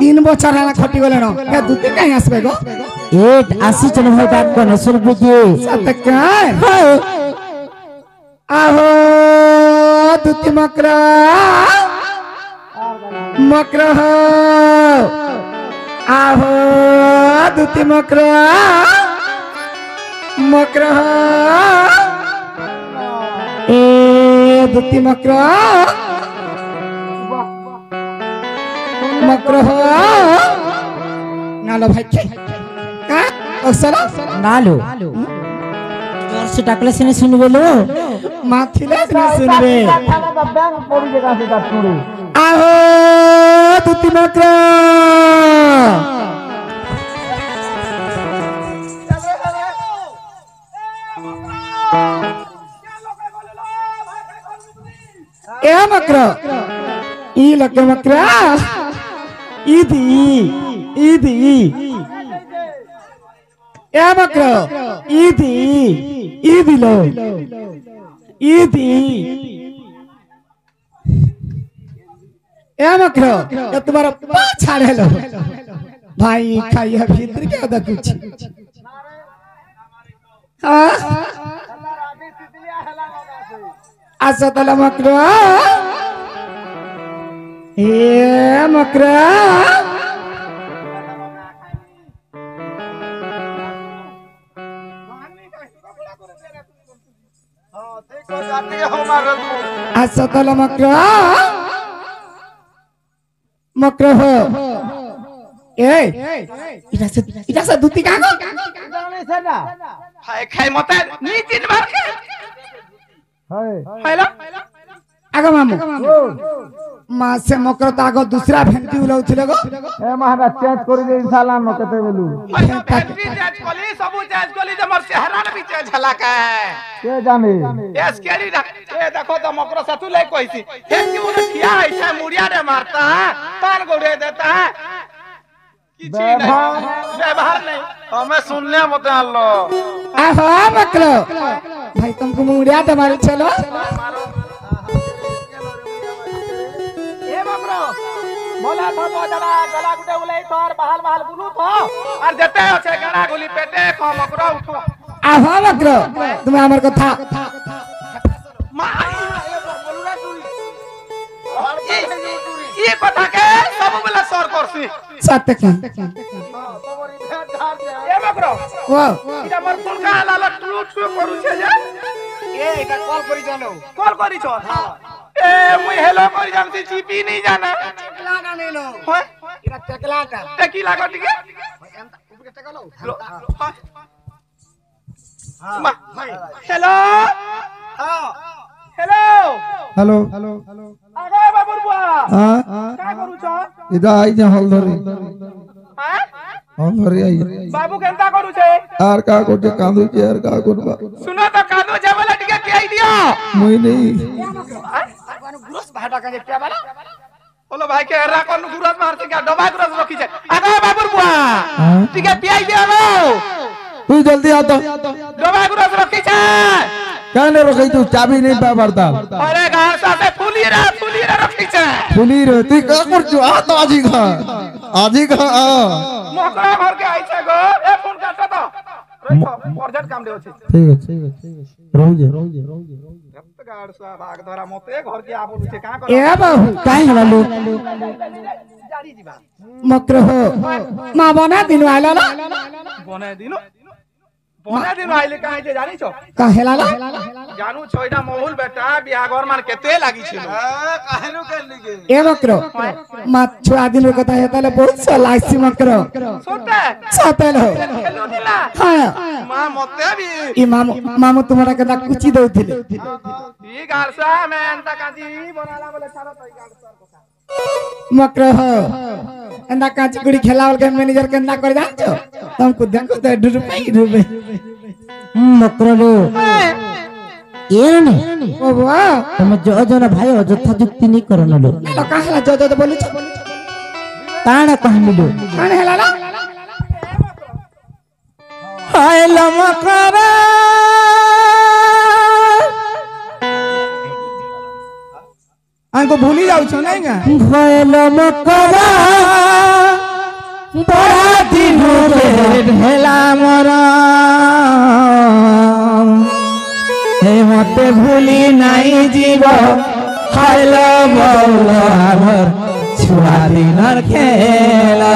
तीन बच्चा खटी गले दूती कहीं आसबे गो एक आसी चल भाई बात को नसुर बुझे सतक आहो दूती मकरा मकरा आहो दूती मकरा मकरा ए दूती मकरा मकरा नालो भाई का अक्सरा नालो जोर से डाकले से सुनबे लो माथिले से सुनबे आहो दूती मकरा ए मकरा ई लगे मकरा इदी इदी ए मकरा इदी इदी लो इदी ए मकरा ये तुम्हारा छाड़े लो भाई खाइए भीतर क्या दा कुछ हां आसा तला मकरा ए मकरा आसा तला मकरा मकरा हो ए इटा से दूती का गो जाने से ना खाए खाए मते नी तीन बार के हेलो आगो मामू मां से मकर तागो दूसरा भेंटी उलौथिले गो ए महाराज चेंज करि दे साला न कते बेलू भेंटी चेंज कोली सब चेंज कोली जे मोर चेहरा न भी चेंज हला का के जाने एस केड़ी ए देखो तो मकर सतु ले कोइसी हे क्यों न ठिया ऐसे मुड़िया रे मारता है तार गोड़े देता है व्यवहार नहीं हमें सुनले मत आलो आहो मकरो भाई तुमको मुड़िया तो मारो चलो बोला तो जरा गला गुटे उलाई तोर बहाल बहाल बुलू तो और जते আছে गला गुली पेटे को मकरो उठो आहो मकरो তুমি আমার কথা ये কথা के सब बेला सर करसी सत्य के ए मकरो वो इटा मोर फोन का लाला टू टू करू छे जे ए इटा कॉल करी जानो कॉल करी छ ए मुई हेलो करी जानती जीपी नहीं जाना टेकला ना नेलो होय इरा टेकला का टेकी लागो टिके ऊपर टेकलो हां हेलो हां हेलो हेलो हेलो आगे बाबूर बुआ हां का करू छ इदा आई जे हलधरी हां हलधरी आई बाबू केंता करू छे आर का कोटे कांदू के आर का कोटबा सुनो तो कादो जेवला टिके के आई दियो मुई नहीं गुरस भाटा का जे बाला बोलो भाई के हरा कोन गुरस मारते क्या डबा गुरस रखी छे आगे बाबूर बुआ टिके पियाई दियो तू जल्दी आ तो डबा गुरस रखी छे काने रखई तू चाबी नहीं पा पड़ता अरे घास से फुली रे रखी छे फुली रे तू का कर जो आ तो आजी खा मोकरा घर के आई छे गो ए फोन काट तो अर्जेंट काम देओ छे ठीक है रहू जे गाड़ सा भाग धरा मते घर के आबो छे का कर ए बाबू काहे हला लो जारी जीवा मकरो हो मां बना दिन आइला ना बने दिनो आइले काहे जे जानी छो काहे लाला जानू छोइना मोहुल बेटा बियाह घर मान केते लागी छिलो काहेनु के लिगे ए मकरो मां छुआ दिन रो कथा हेताले बहुत सा लागसी मकरो सोते लो खेलो दिला हां मां मते भी ई मामू तुम्हारा कदा कुची दउथिले ई गारसा में अंता काजी बनाला बोले चारो तो ई गारसा कथा मकरो हो अंदा काची गुड़ी खेलावल के मैनेजर के अंदा कर जाचो तुमको देखो तो डुबे मकरो लो ಏನೇ ಓವಾ ತಮ್ಮ ಜೋಜನ ಭಾಯ ಅಜଥା ଯୁକ୍ତି ನಿ କରନलो लो कहला जो जो बोलु छ ತಾಣ कहमिलो काने हेला हाय लमकरा हमको भूली जाऊ छो नहीं गा भयल मकरा बड़ा दिन ढेला मरा हे मते भूली नहीं जीव खाइल बौल हमर छुआ दिनर खेला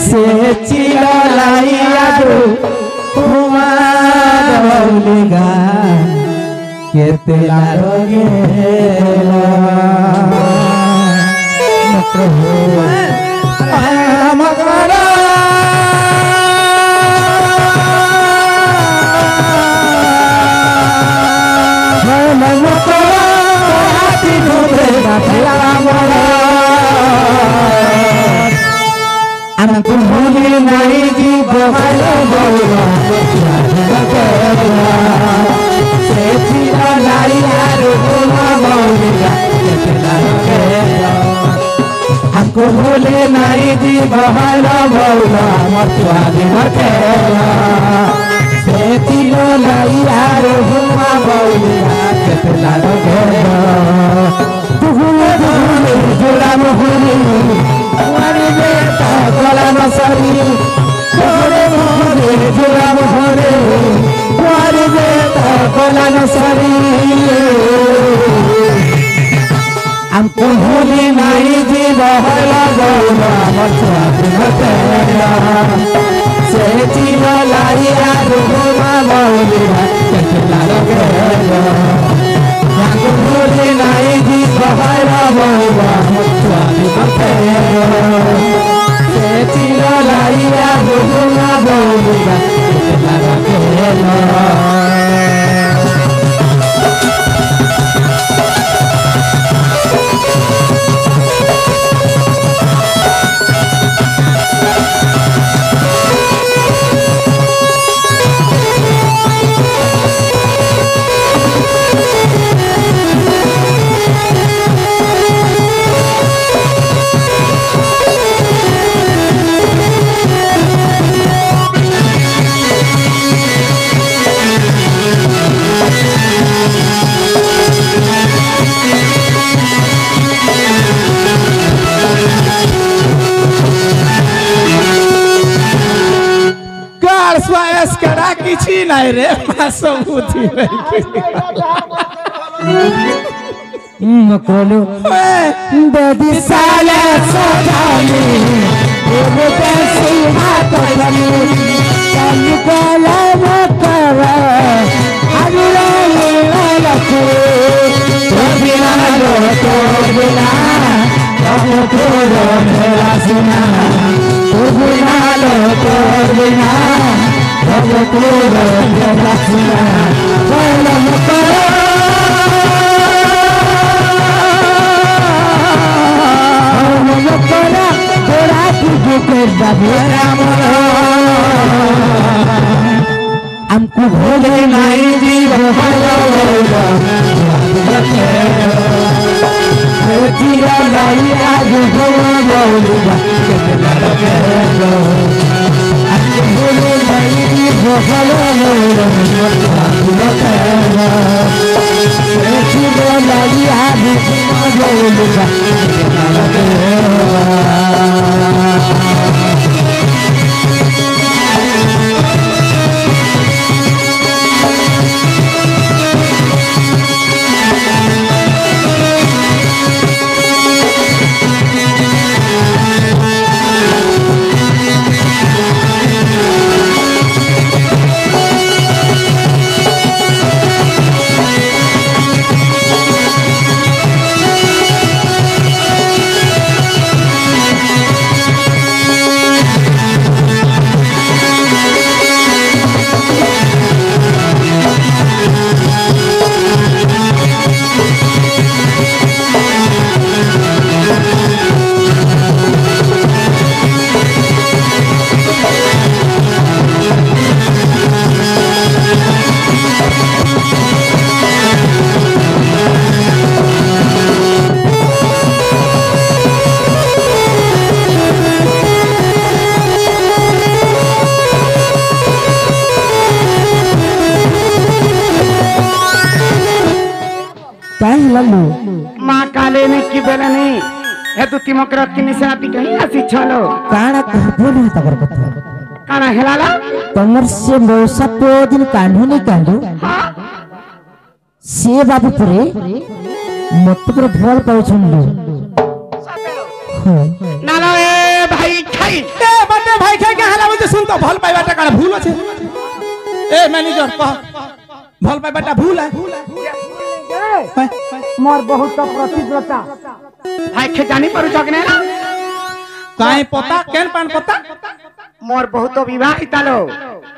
से चिलाई आगो कुमार बौलिगा केते लारो गेला प्रभु मकरा Anakku muli nari di bawah bawah, setiap nari harus bawah. Aku muli nari di bawah bawah, mertua di merkela. Setiap nari harus bawah, ketelah bawah. Jura muhuri, wari beta kola nasari. Jura muhuri, wari beta kola nasari. Ampun huli nai di bahaya bawa mertua primatera. Setila lari aruma bawa ketelah gaya. Ampun huli nai di bahaya bawa mertua primatera. Setila lari aruma bawa ketelah gaya. किसी नहीं रे सबूती मकोलो baby साले सोचाली वो कैसी बात करी चल Cola मकरा अगला लखो तो बिना तो मेरा सुना तो बिना हमको भोले नहीं दी माँ काले ने की बेलनी हे तू तिमकरत की निशाती कहीं आसी छलो काना कहबो नहीं तबर कथा काना हेलाला तमर से मौसा पे दिन कांढो नहीं कांढो से बाबू परे मत पर भल पाउ छंडो नालो ए भाई खाई ए बटे भाई खाई के हाला बोलते सुन तो भल पाइबाटा काना भूल আছে ए मैनेजर कह भल पाइबाटा भूल है मोर बहुत प्रतिव्रता भाई खे जानी पर जगने ना काई पता केन पान पता मोर बहुत विवाहिता लो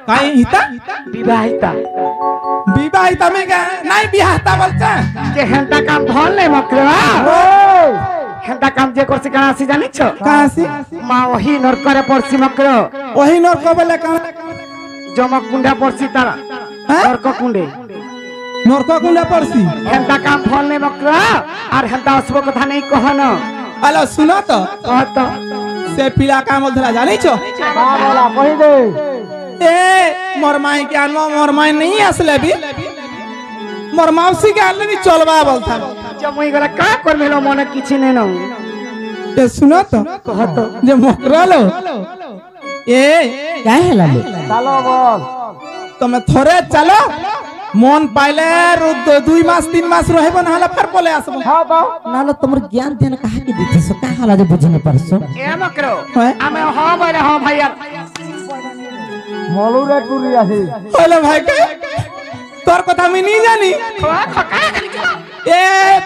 काई हिता विवाहिता विवाहिता में का नहीं बियाहता बोलता जे हेंता काम भल ले मकरा हेंता काम जे करसी कहां से जानि छ कहां से मां वही नरकरे पड़सी मकरो वही नरक बोले का जमक कुंडा पड़सी तारा नरक कुंडे नरक कुंडा पड़सी हेंता काम भल ले मकरा और हेंता असबो कथा नहीं कहनो हेलो सुनो तो कह तो से पिला काम बोलथला जानि छ बोला कहि दे ए मोर माई के आनो मोर माई नहीं असले भी मोर मौसी के आने भी चलबा बोलथा जब मुई गला का कर मेलो मने किछि नै न ए सुनो तो कह तो जे मोकरालो ए काय हेला ले चलो बोल तुम थोड़े चलो मन पाइले रुद 2 मास 3 मास रहबो न हाला फिर बोले आसबो हां तो नालो तमर ज्ञान ध्यान कहा के दिथे सो का हाला जे बुझने परसो ए मकरो आमे हां बोले हां भैया मोलू रे टुरी आसी हेलो भाई के तोर कथा मैं नहीं जानी ए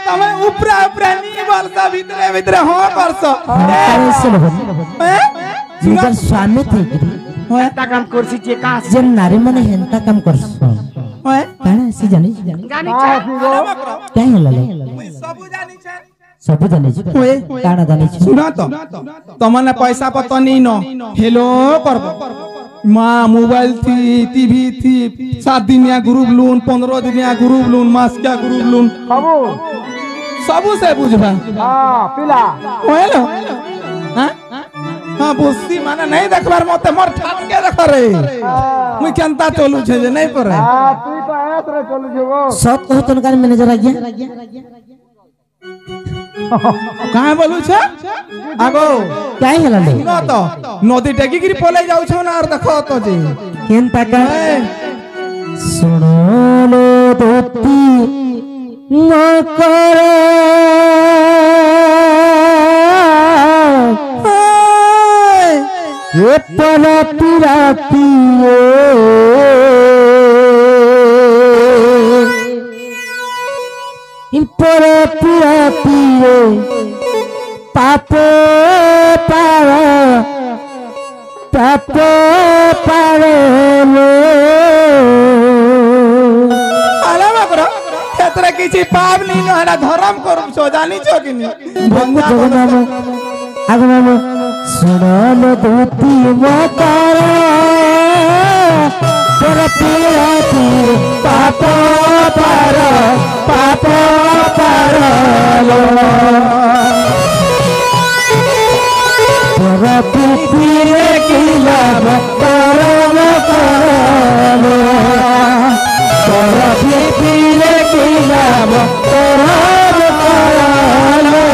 तमे ऊपरा ऊपरा नहीं बोलता भीतरे भीतरे हां परसो अरे से लोग ए जिनकर स्वामी थे गिरी हेंता काम करसी जे का जे नारी मने हेंता काम करसो ओए काना से जानी जानि छ काय हेला ले सब जानी छ सब जानी छ ओए काना जानी छ सुना तो तमने पैसा पता नहीं न हेलो करबो माँ मोबाइल थी टीवी थी 7 दिन या ग्रुप लोन 15 दिन या ग्रुप लोन मास का ग्रुप लोन सबू से बुझबा हां पिला हेलो हां हां बुस्सी माने नहीं देखबार मते मोर ठाट के देख रे मुई केनता चलू छे जे नहीं परे हां तू तो ऐस रे चलू जेगो सत कहो तनकार मैनेजर आ गया कहां बोलू छे आगो काय हेला ले सुनो तो नदी टेकी गिरी पले जाउ छौ ना और देखो तो जे हेंता का सुनो लो दोती मकर ये पला पिराती पर पिराती पाप पारे लो आला मकरो एतरा किछि पाप नहीं न हरा धर्म करू छो जानी छो कि नहीं बंगु जगनाम आगनाम सुनल दूती मकर पर पिराती पाप लो पर पिरे किला परम करलो पर पिरे किला परम करलो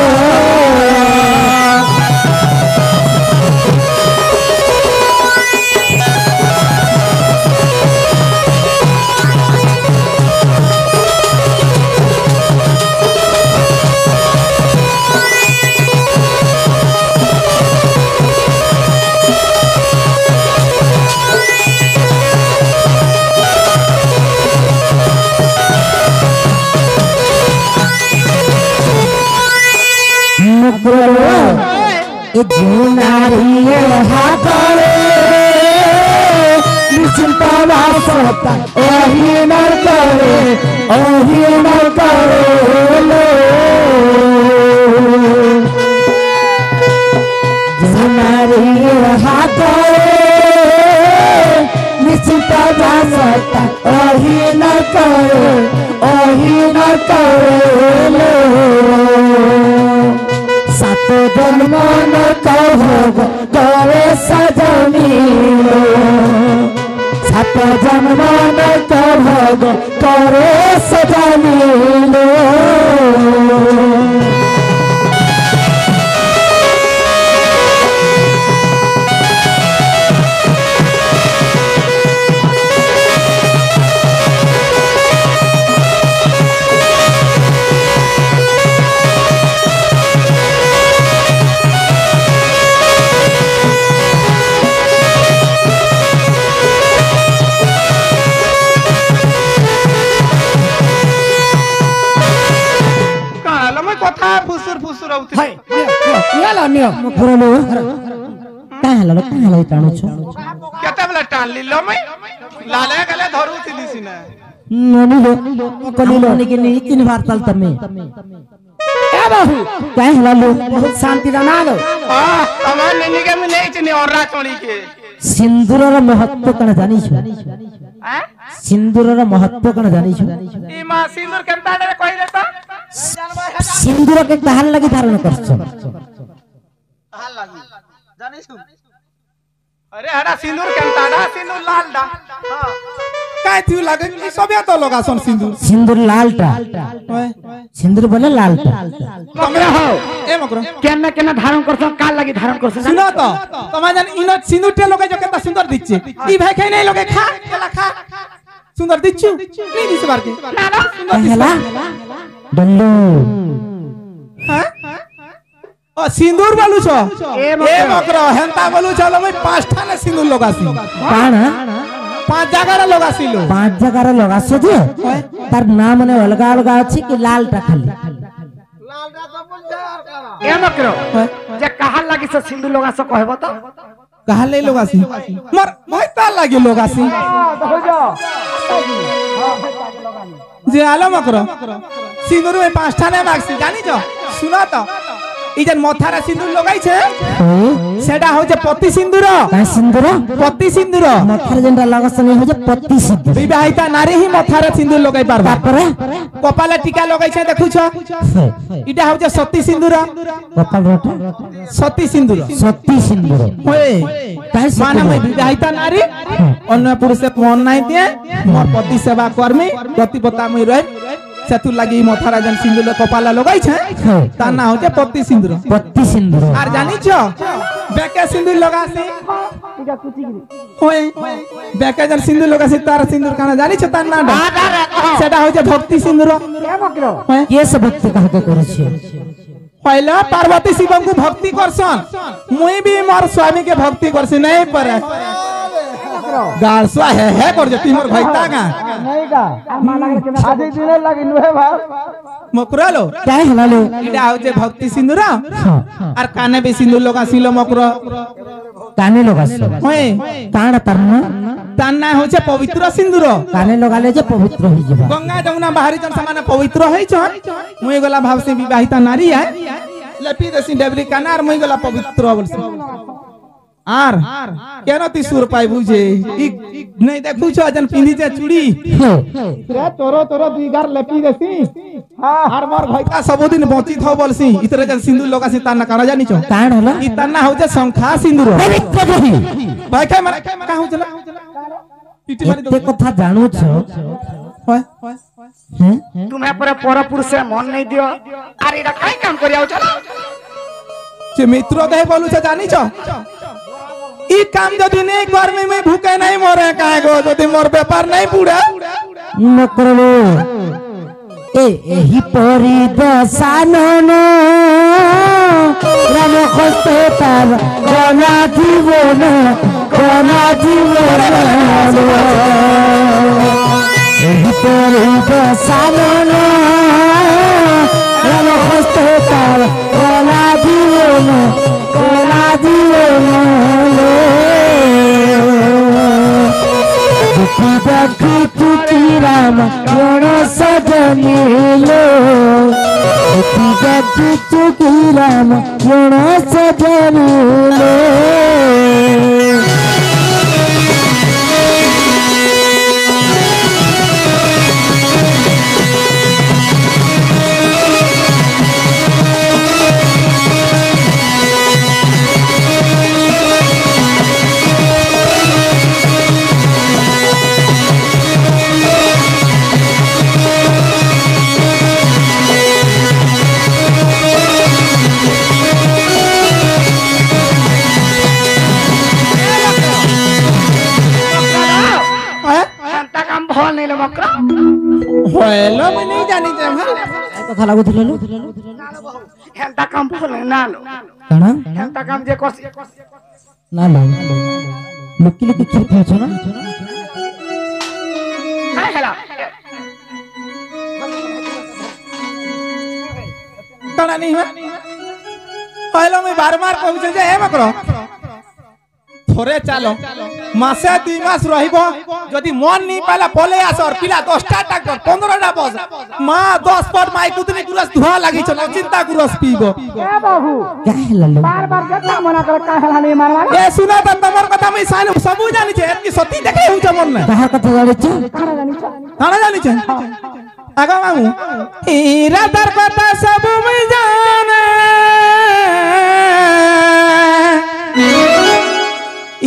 जुनारिये हाथरे निश्चिंता वासता ओही नर करे लो जुनारिये हाथरे निश्चिंता वासता ओही नर करे लो सात जन्म न कहो गए सजनी सात तो जन्म में कभग करे सजानी लो কথা ফুসুর ফুসুর হউতি ইয়ালা নিও মুখরলো কাহলা টাণুছ কেতে বেলা টান লিলো মই লালে গলে ধরুছিলি সিনা ননিলো কলিলো নিকে নি তিন বার তালতমে এ বাহু কাহলা লো বহুত শান্তি দানালো আমার নিকে আমি নেই চিনি ওরা চড়ি কে সিন্দুরর महत्व কণ জানিছ সিন্দুরর महत्व কণ জানিছ ই মা সিন্দুর কেনতা রে কইলে তো সিন্দুর কে কাহার লাগি ধারণ করছ কাহার লাগি জানিছ अरे हरा सिंदूर केनता डा सिंदूर लाल डा हां काय थी लागे ई सबया तो लगासन सिंदूर सिंदूर लालटा सिंदूर बोले लालटा तमरा हो ए मकरो केना धारण करछ का लागि धारण करछ सुनो तो तमा जान इनो सिंदूर टे लगे जो केता सुंदर दिछे ई भाई खाई नहीं लगे खा केला खा सुंदर दिछु नहीं दिस बार के ना ना कहला डल्लू हां ओ सिंदूर बोलु छ ए मकरो हेंता बोलु छ ल मैं पांचटा ने सिंदूर लगासी काना पांच जगह रे लगासी लो पांच जगह रे लगासी जे तार नाम ने अलगा अलगा अछि कि लालटा खाली लालटा तो बोल जा ए मकरो जे कहां लागि से सिंदूर लगास कहबो तो कहां ले लगासी मर मोइता लागि लगासी हो जा जे आलो मकरो सिंदूर में पांचटा ने मागसी जानी छ सुना तो ई जन मथारा सिंदूर लगाई छे सेडा हो जे पति सिंदूर का सिंदूर पति सिंदूर मथार जेंडा लगसने हो जे पति सिंदूर विवाहिता नारी ही मथारा सिंदूर लगाई पारबा तापरे कपाले टीका लगाई छे देखु छ इटा हो जे सती सिंदूर कपाल रोटा सती सिंदूर ओए काहे माने मैं विवाहिता नारी अन्य पुरुष से मन नहीं दिए मोर पति सेवा कर्मी प्रतिपता मैं रह सेतु लागि मथारा जन सिंदूर कपाला लगाई छे ता ना हो जे पति सिंदूर आर जानी छ बेके सिंदूर लगासी इटा कुचिगिरी ओए बेके जन सिंदूर लगासी तार सिंदूर काना जानी छ ता ना सेटा हो जे भक्ति सिंदूर के मकरो के से भक्ति कहके करे छी पहला पार्वती शिव को भक्ति करसन मुई भी मोर स्वामी के भक्ति करसी नहीं पर गालसा है कर जति मोर भइता का नहीं का आधी दिन लगी नुहे भाव मकरालो काय हलालो इडा हो जे भक्ति सिंदूर आर काने भी सिंदूर लगा सिलो मकरो काने लगास होय ताण तरना ताना हो जे पवित्र सिंदूर काने लगाले जे पवित्र होई जेबा गंगा जमुना बाहरी जन समान पवित्र होई छ मुई गला भाव से विवाहिता नारी है लपी दसी डबरी कानार मुई गला पवित्र बोलसी आर केनो ती सुर पाई बुझे ई नहीं देखु छ जन पिंदी जे चूड़ी रे तोरो दुई गार लपी दसी हां हर मोर भइका सब दिन बची थो बोलसी इतरे जन सिंदूर लगासी ताना काना जानी छ काण हला ई ताना हो जे शंखा सिंदूर भाई खाय मारे का हो चला पीटी मारी ते कथा जानू छ होय हैं तुम्हें पर पुरुष से मन नहीं दियो अरे एटा काई काम करिया चला जे मित्र दे बोलू छ जानी छ ई काम जदी नहीं कर में भूखे नहीं मरे काहे गो जदी मोर व्यापार नहीं पूरा न करलो एही परी दसानन राम खस्ते तार गना जीवन एही परी दसानन राम खस्ते तार गना जीवन देखी तुकी राम गण सजनी लो देखी तुकी राम गण सजनी लो কথা লাগুছিল লো হেন্তা কাম বলে না লো কানা হেন্তা কাম যে করছি না লো লুকি লুকি খেলতে আছো না কাই হেলা কানা নি হইলো আমি বারবার কইছে যে এ মকর থরে চালো মাসে 2 মাস রহিব যদি মন নি পালা পলে আসর পিলা 10টা টাকা 15টা বস মা 10 পট মাই কুতনি গুরস ধোয়া লাগিছ না চিন্তা গুরস পিব এ বাবু কাহেলা লো বারবার যেটা মনা করে কাই হেলা নি মারবা এ শুনা তো তোমার কথা আমি সাইন সবু জানিছে এতকি সত্যি দেখে হউছ মন না কাহার কথা জানিছ কানা জানিছে আগা মামু ইরাদার কথা সবু মই জানে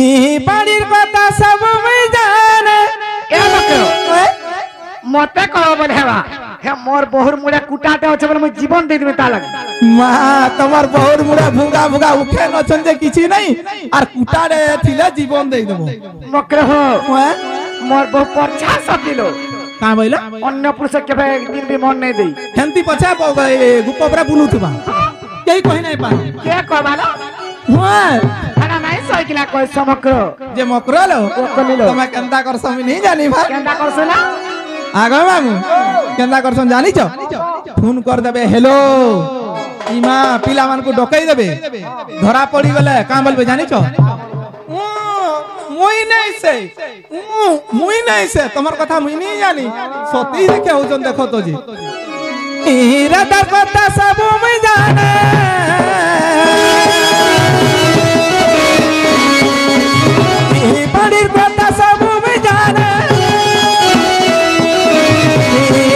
ই বাড়ির কথা সব মই জানে এ মকর মতে কহ বলে হেবা হে মোর বহুর মুড়ে কুটাতে আছে বলে মই জীবন দেই দিবে তা লাগে মা তোমার বহুর মুড়া ভুঙ্গা ভুঙ্গা উঠে নছন যে কিছু নাই আর কুটারে থিলে জীবন দেই দেব মকর হো মোর বহু পরছা সব দিল কা বইলা অন্য পুরুষ কেবে একদিন भी মন নাই দেই হেন্তি পছা গুপপরা বুলুতবা কেই কই নাই পা কে কবালো হয় খানা নাই সইকিলা কই সমগ্র যে মকরলো কলিলো তুমি কেনতা করছ আমি নাই জানি ভাই কেনটা করছ না আগা মামু কেনতা করছ জানিছ ফোন কর দেবে হেলো ইমা পিলা মানকু ডকাই দেবে ধরা পড়ি গলে কা বলবে জানিছ মুই নাই সে তোমার কথা মুই নাই জানি সত্যি দেখে হউজন দেখো তো জি ইরাদার কথা সব মুই জানে ই বাড়ির কথা সব মুই জানে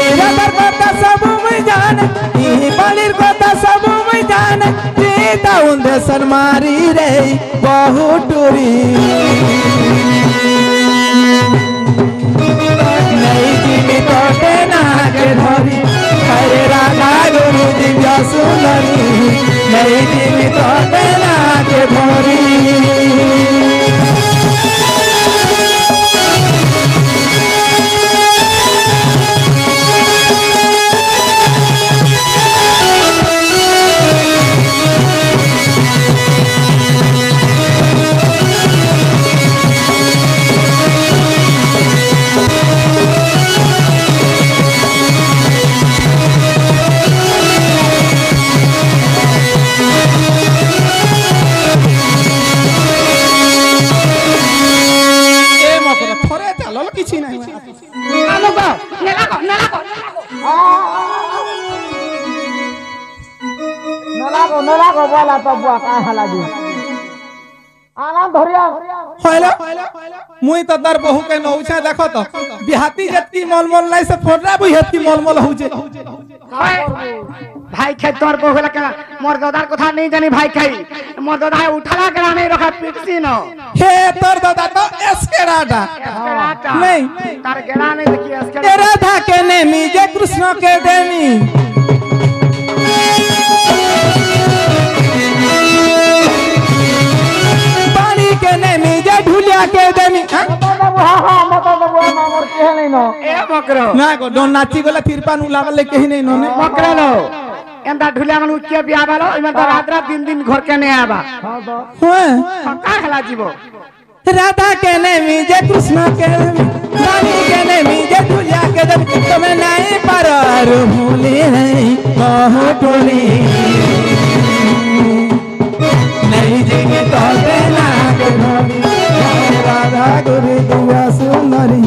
ইরাদার কথা সব মুই জানে ই বাড়ির কথা সব মুই জানে চিতা উন্দে সরমারি রে বহু টুরি ধরি হরে রাধা গুরু দিব্য সুন্দরী নেই জীবিত নাকে ধরি নলাগো বলা তো বুয়া কা হালা দি আনা ধরিয়া হইলো মুই তো তার বহু কে নউছা দেখো তো বিহাতি যেতি মলমল নাই সে ফোড়া বুই হেতি মলমল হউছে ভাই খাই তোর বহু হলা কেনা মোর দাদার কথা নেই জানি ভাই খাই মোর দাদা উঠালা কেনা নেই রখা পিটছি ন হে তোর দাদা তো এসকেরাটা नहीं तार गेड़ा नहीं देखिए इसके तेरा था के नेमी जे कृष्ण के देनी पानी के नेमी जे ढुलिया के देनी हां मत वो मामर के नहीं नो ए बकरो ना को डोन नाची गला तिरपान उलावले के ही नहीं नो ने बकरो लो एंदा ढुलिया मन उच्चे बिया बालो इमे तो रात रात दिन दिन घर के नहीं आबा हां का हला जीवो राधा के नेमी जे कृष्ण के रानी के नेमी जे ढुलिया के देनी तुम्हें नहीं पर भूली नहीं बहु टोली नहीं जिंगे तो देना के भोली राधा गुरु दिव्य सुंदरी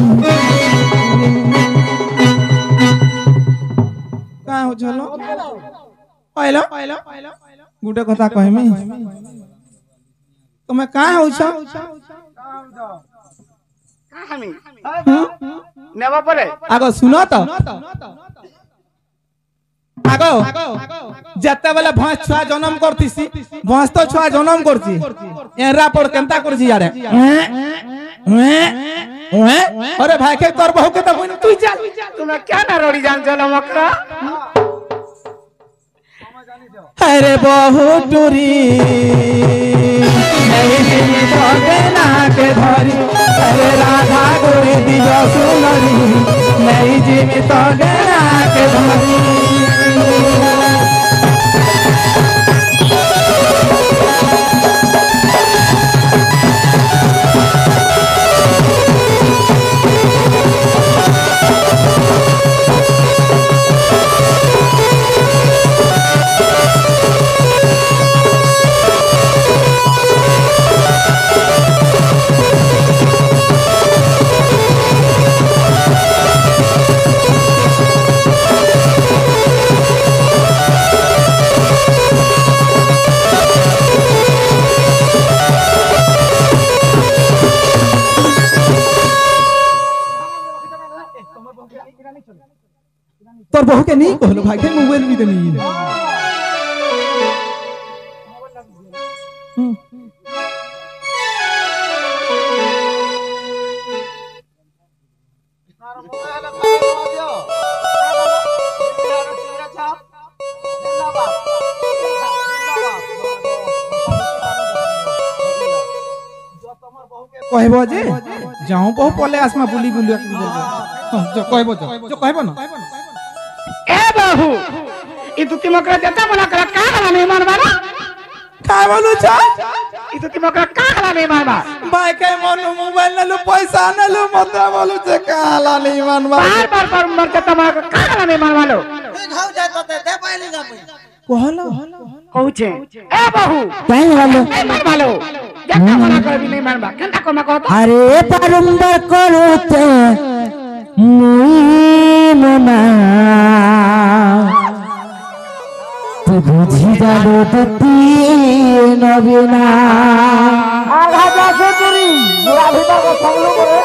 का हो चलो आइलो गुटे कथा कहमी तुम्हें का हो छ का हमी नेबा परे आगो सुनो तो आगो जत्ता वाला भैंस छुआ जन्म करतीसी भैंस तो छुआ जन्म करती एरा पर केनता करजी यारे अरे भाई के तोर बहु के तो कोई तू जा तुम्हें क्या ना रोड़ी जान चलो मकरा अरे बहु टूरी नहीं तो देना के धरी अरे राधा गोरी दिव्य सुंदरी नहीं जीवित तो देना के धरी मोर बहू के नहीं कहलो भाई के मोबाइल भी तो नहीं कहबो जे जाऊं बहु पले आसमा बुली बुली जो कहबो ना ए बाबू ई तू तिमकरा देता मला करा का हला नहीं मारबा ना का बोलू छ ई तू तिमकरा का हला नहीं मारबा भाई के मोनो मोबाइल न लो पैसा न लो मत बोलू जे का हला नहीं मानबा बार मर के तमा का हला नहीं मारबा लो घाव जाय तो दे पहली ना कहलो कहू छे ए बाबू कहीं वालो ए मारबा लो जक्का मना कर भी नहीं मारबा केना को मा कहतो अरे बारंबार करोते मुई मना तू बुझी जालो दती नबीना आधा जासे तुरी मेरा भीतर को संगलो करे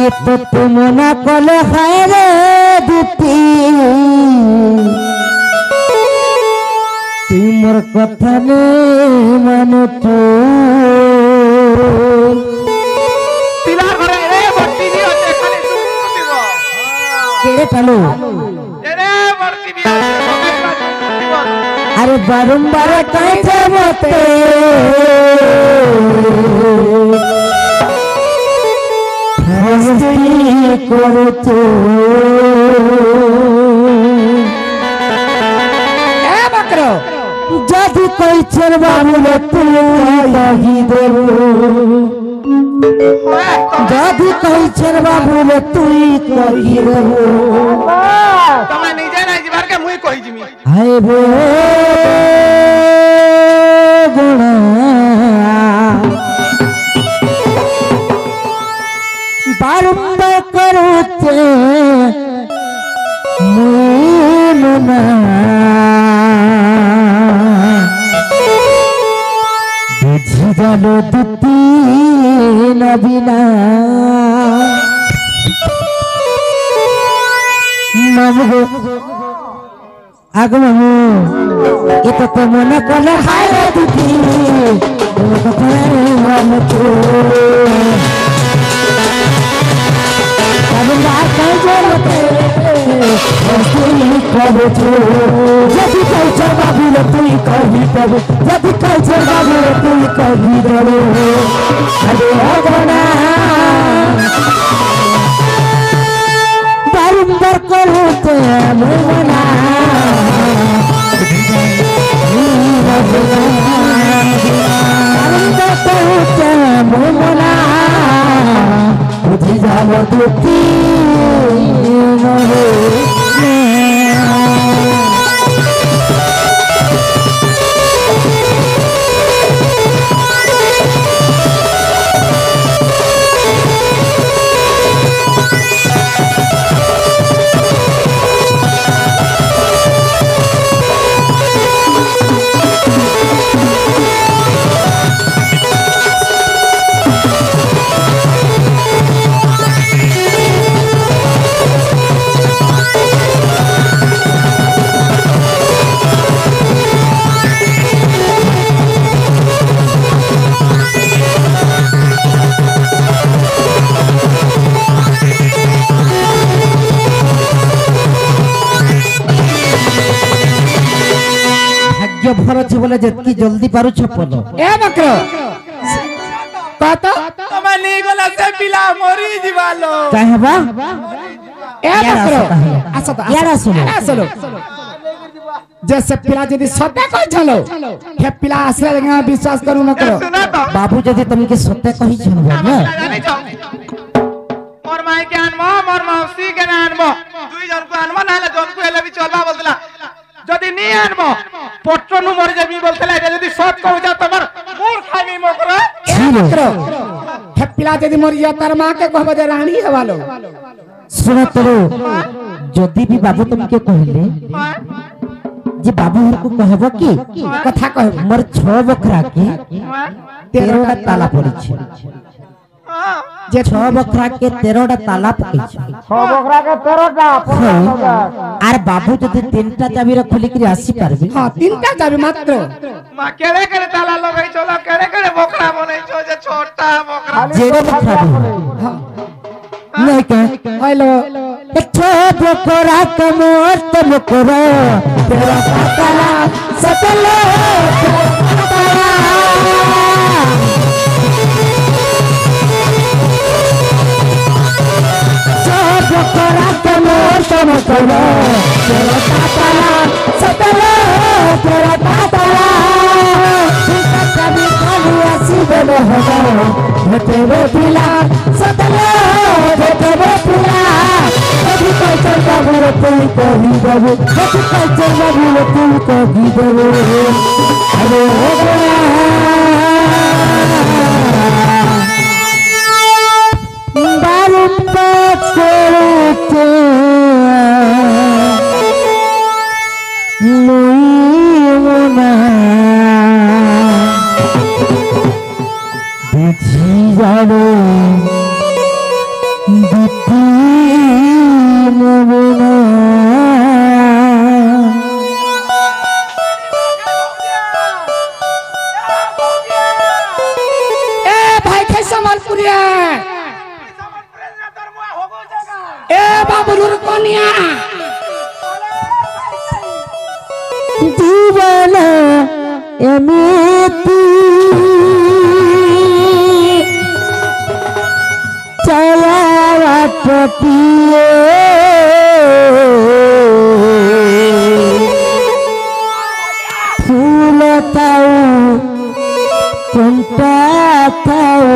ये तो तुम ना कले खाए रे दती तुमर कथा ने मानो तू पिला घरे रे बट्टी दी होते खाली तू दिबो केड़े चलो रे बट्टी दी दिबो अरे बारंबार कैसे मते हस्ती करो तो ए बकरो जदि कोई चरवा बोले तू लगी देबो जदि कोई चरवा बोले तू लगी देबो तमे निजे नै जिबार के मुई कहि जिमी हाय बे गुणा बारंबार करोते मुना बुझी जालो दुती नबीना मामगो आगमो ये तो मन कले हाय दुती तो करे हम तो बारंबार कैसे मते हस्ती करो तो जदि कोई चरवा बोले तू कभी देबो जदि कोई चरवा बोले तू कभी देबो अरे भगवाना बारंबार करो तो मोहना बारंबार करो तो मोहना बुझी जालो दुती भर छे बोले जतकी जल्दी पारू छपलो ए बकरो कहतो तमे नहीं गला से पिला मोरी जीवालो कहबा ए बकरो आसो तो यारा सुनो आसलो जैसे पिला यदि सत्य कहि छलो हे पिला आसले लगे विश्वास करू न करो बाबू यदि तुमके सत्य कहि छन ना मोर माई के आनमो मोर मौसी के आनमो दुई जन को आनमो नाले जन को हेले भी चलबा बोलतला जदि नी आनमो पट्टनु मर जेबी बोलतला एटा जदि सत कहू जा तमर मूर खानी मोकरा बकरो हे पिला यदि मरिया तार मां के कहबो जे रानी हवालो सुनो तरो जदि भी बाबू तुमके कहले जे बाबू को कहबो की कथा कहबो मोर 6 बखरा के 13टा ताला पड़ी छे যে 6 বকরা কে 13টা তালা পকাইছে 6 বকরা কে 13টা আর বাবু যদি 3টা চাবির খুলি করে আসি পারবে হ্যাঁ 3টা চাবি মাত্র মা কেড়ে কেড়ে তালা লগাই চলো কেড়ে কেড়ে বকরা বনাইছো যে 6টা বকরা যেড়ে বকরা नहीं क्या হইলো छो बकरा के मस्त बकरा तेरा ताला सतलो बकरा के मस्त बकरा तेरा ताला सतलो तेरा ताला कभी कभी ऐसी बोलो हो तेरे पिला सतलो तेरे पिला कभी कोई चलता बोलो तुम कभी कभी कभी कोई चलता बोलो तुम कभी कभी अरे हो गया बारूद पकड़ते लुईमुना बिछी जानो बिती मुना এ ভাই খাই সম্বলপুরিয়া এ বাবুর কনিয়া दीवाना एमिती चला टपिए फूल ताऊ कंटा ताऊ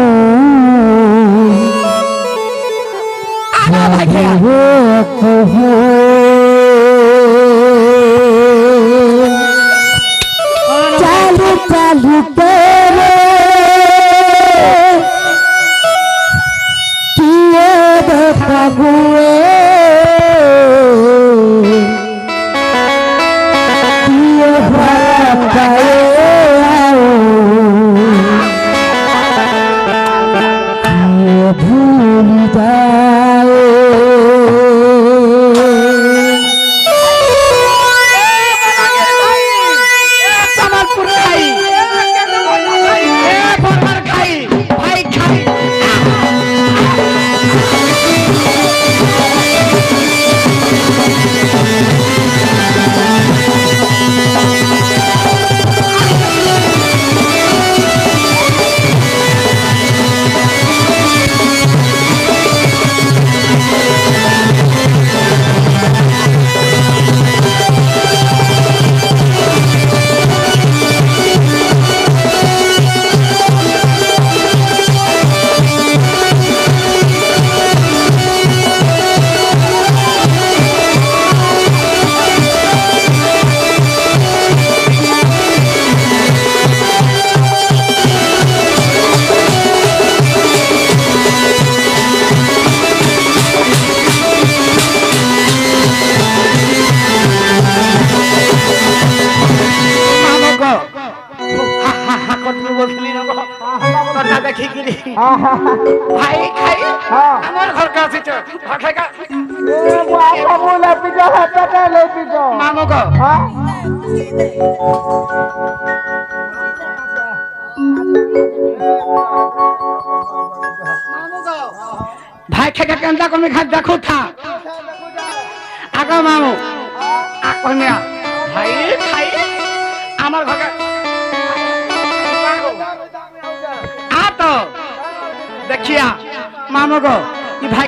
আনা ভাই খাইয়া हो कहो चालू चालू तेरे किए देखा हुए किए भरा पाए किए भूल जाए সম্বলপুর খাই এ বর্মার খাই ভাই খাই ভাই খাই আমার ঘর কাছে মামু গো ভাই খেকে কেন্দ্রা কমে খাই দেখো থা আগা মামু কমিয়া ভাই খাই আমার ঘর आ तो देखिया मामो गो भाई